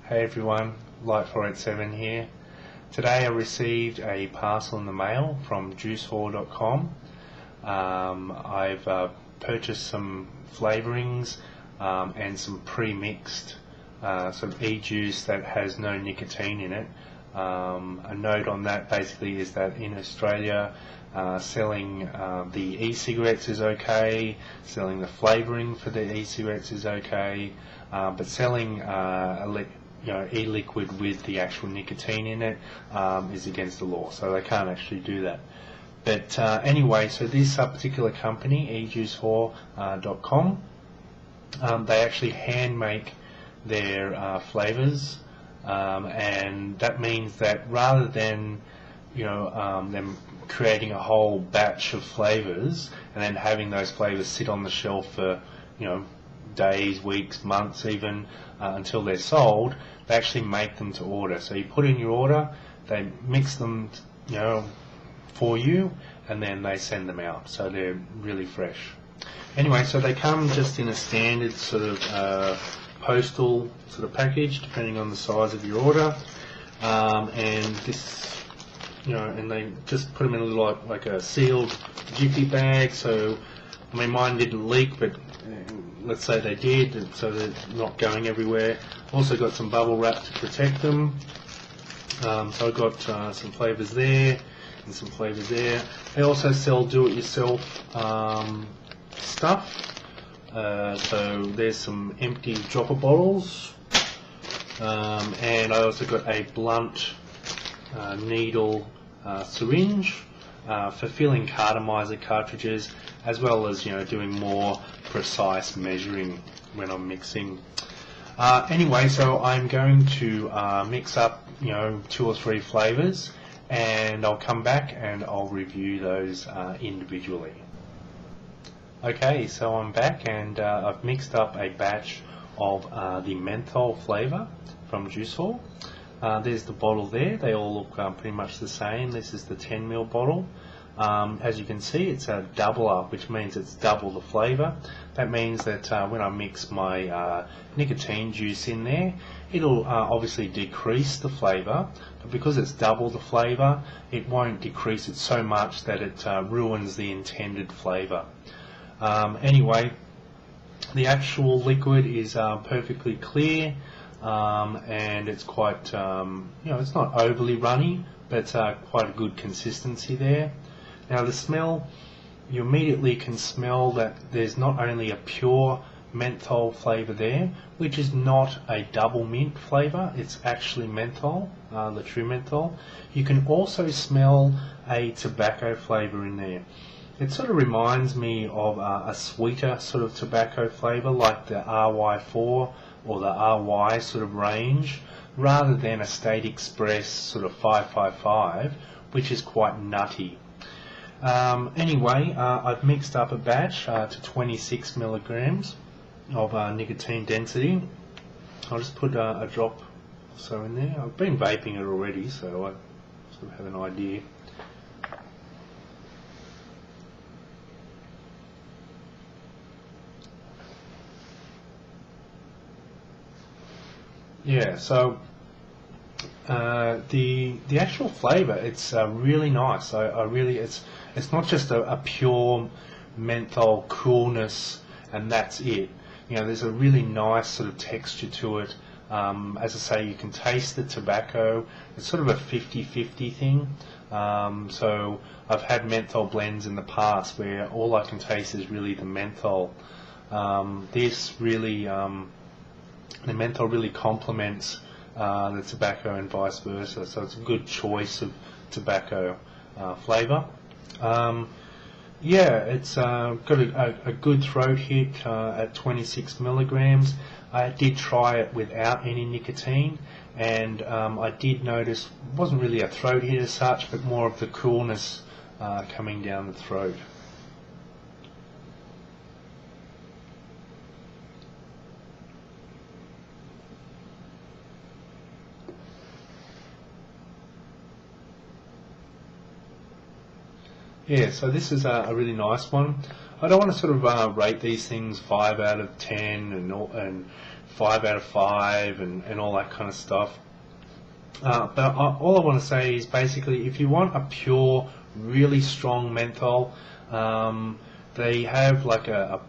Hey everyone, Light487 here. Today I received a parcel in the mail from JuiceWhore.com. I've purchased some flavourings and some pre-mixed sort of e-juice that has no nicotine in it. A note on that basically is that in Australia selling the e-cigarettes is okay, selling the flavouring for the e-cigarettes is okay, but selling e-liquid with the actual nicotine in it is against the law, so they can't actually do that. But anyway, so this particular company, JuiceWhore.com, they actually hand make their flavours, and that means that rather than them creating a whole batch of flavours and then having those flavours sit on the shelf for days, weeks, months even until they're sold, they actually make them to order. So you put in your order, they mix them for you, and then they send them out, so they're really fresh. Anyway, so they come just in a standard sort of postal sort of package depending on the size of your order, and this and they just put them in a little like a sealed jiffy bag. So I mean, mine didn't leak, but let's say they did, so they're not going everywhere. Also got some bubble wrap to protect them. So I got some flavours there and some flavours there. They also sell do-it-yourself stuff. So there's some empty dropper bottles, and I also got a blunt needle syringe for filling cartomizer cartridges, as well as doing more precise measuring when I'm mixing. Anyway, so I'm going to mix up 2 or 3 flavours, and I'll come back and I'll review those individually. Okay, so I'm back, and I've mixed up a batch of the menthol flavour from JuiceWhore. There's the bottle there. They all look pretty much the same. This is the 10ml bottle. As you can see, it's a double up, which means it's double the flavour. That means that when I mix my nicotine juice in there, it'll obviously decrease the flavour, but because it's double the flavour, it won't decrease it so much that it ruins the intended flavour. Anyway, the actual liquid is perfectly clear, and it's quite, it's not overly runny, but quite a good consistency there. Now the smell, you immediately can smell that there's not only a pure menthol flavour there, which is not a double mint flavour, it's actually menthol, the true menthol. You can also smell a tobacco flavour in there. It sort of reminds me of a sweeter sort of tobacco flavour, like the RY4 or the RY sort of range, rather than a State Express sort of 555, which is quite nutty. Anyway, I've mixed up a batch to 26 milligrams of nicotine density. I'll just put a drop or so in there. I've been vaping it already, so I sort of have an idea. Yeah, so the actual flavour, it's really nice. It's not just a pure menthol coolness and that's it. There's a really nice sort of texture to it. As I say, you can taste the tobacco. It's sort of a 50-50 thing. So I've had menthol blends in the past where all I can taste is really the menthol. This really the menthol really complements the tobacco and vice versa, so it's a good choice of tobacco flavour. Yeah, it's got a good throat hit at 26 milligrams. I did try it without any nicotine, and I did notice it wasn't really a throat hit as such, but more of the coolness coming down the throat. Yeah, so this is a really nice one. I don't want to sort of rate these things 5 out of 10 and 5 out of 5 and all that kind of stuff. But all I want to say is basically, if you want a pure, really strong menthol, they have like a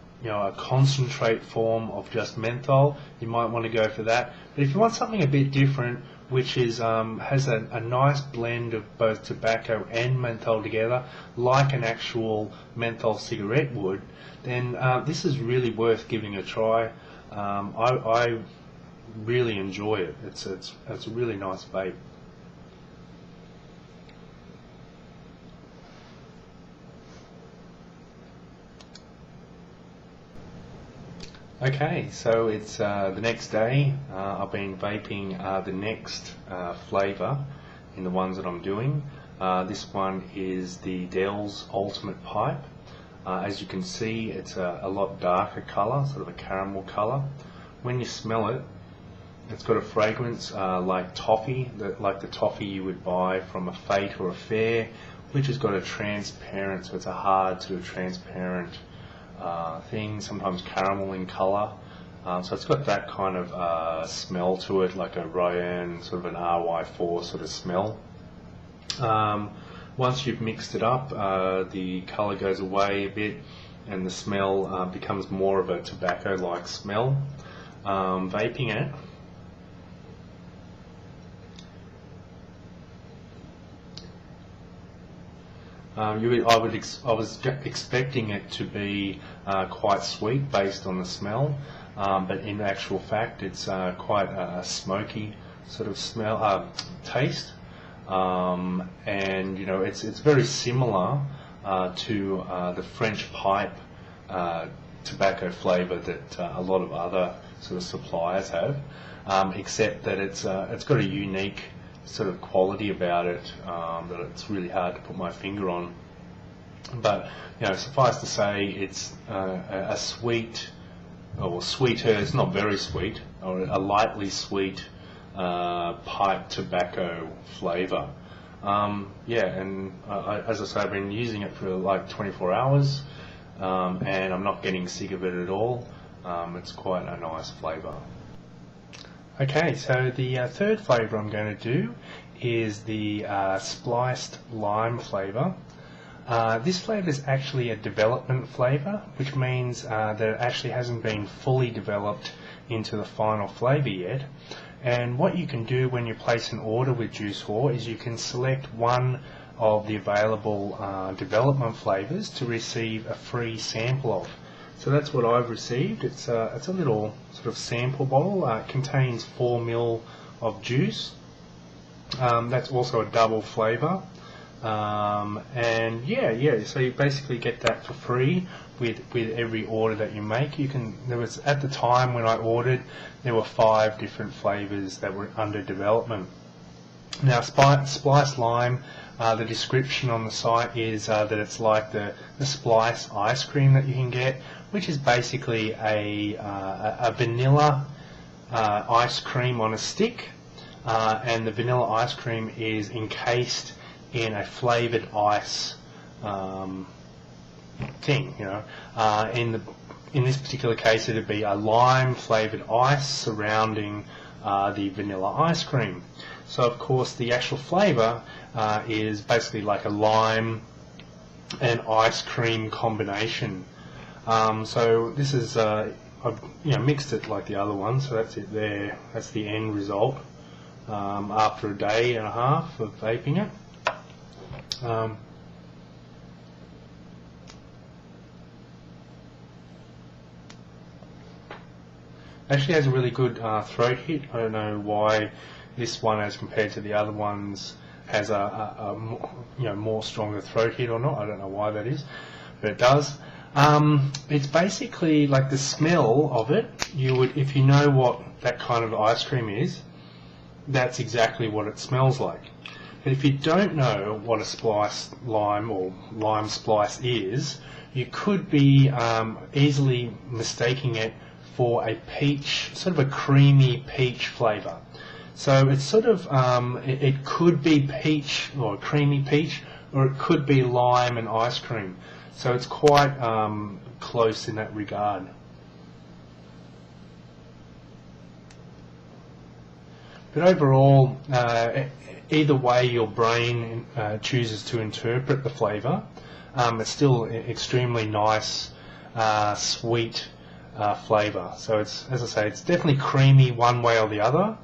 concentrate form of just menthol. You might want to go for that. But if you want something a bit different, which is has a nice blend of both tobacco and menthol together, like an actual menthol cigarette would, then this is really worth giving a try. I really enjoy it. It's a really nice vape. Okay, so it's the next day. I've been vaping the next flavour in the ones that I'm doing. This one is the Dell's Ultimate Pipe. As you can see, it's a lot darker colour, sort of a caramel colour. When you smell it, it's got a fragrance like toffee, like the toffee you would buy from a fete or a fair, which has got a transparent, so it's a hard sort of transparent thing, sometimes caramel in colour. So it's got that kind of smell to it, like a Royan, sort of an RY4 sort of smell. Once you've mixed it up, the colour goes away a bit and the smell becomes more of a tobacco-like smell. Vaping it, I was expecting it to be quite sweet based on the smell, but in actual fact it's quite a smoky sort of smell, taste, and it's very similar to the French pipe tobacco flavour that a lot of other sort of suppliers have, except that it's got a unique sort of quality about it that it's really hard to put my finger on. But suffice to say, it's a sweet, or sweeter, it's not very sweet, or a lightly sweet pipe tobacco flavour. And as I say, I've been using it for like 24 hours and I'm not getting sick of it at all. It's quite a nice flavour. Okay, so the third flavour I'm going to do is the Spliced Lime flavour. This flavour is actually a development flavour, which means that it actually hasn't been fully developed into the final flavour yet. And what you can do when you place an order with JuiceWhore is you can select one of the available development flavours to receive a free sample of. So that's what I've received. It's a little sort of sample bottle. It contains 4 ml of juice. That's also a double flavour. And so you basically get that for free with every order that you make. There was, at the time when I ordered, there were 5 different flavours that were under development. Now, Spliced Lime, the description on the site is that it's like the Splice ice cream that you can get, which is basically a vanilla ice cream on a stick, and the vanilla ice cream is encased in a flavoured ice thing. In this particular case, it'd be a lime flavoured ice surrounding the vanilla ice cream. So of course the actual flavour is basically like a lime and ice cream combination. So this is I've mixed it like the other one, so that's it there. That's the end result after a day and a half of vaping it. Actually has a really good throat hit. I don't know why this one, as compared to the other ones, has a more stronger throat hit or not. I don't know why that is, but it does. It's basically like the smell of it. If you know what that kind of ice cream is, that's exactly what it smells like. But if you don't know what a spliced lime or lime splice is, you could be easily mistaking it for a peach, sort of a creamy peach flavour. So it's sort of, it could be peach or creamy peach, or it could be lime and ice cream. So it's quite close in that regard. But overall, either way your brain chooses to interpret the flavour, it's still extremely nice, sweet flavour. So it's, as I say, it's definitely creamy one way or the other.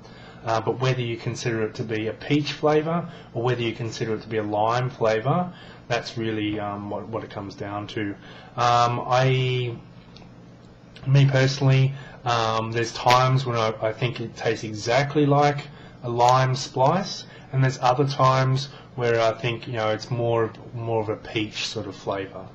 But whether you consider it to be a peach flavour or whether you consider it to be a lime flavour, that's really what it comes down to. Me personally, there's times when I think it tastes exactly like a lime splice, and there's other times where I think it's more of a peach sort of flavour.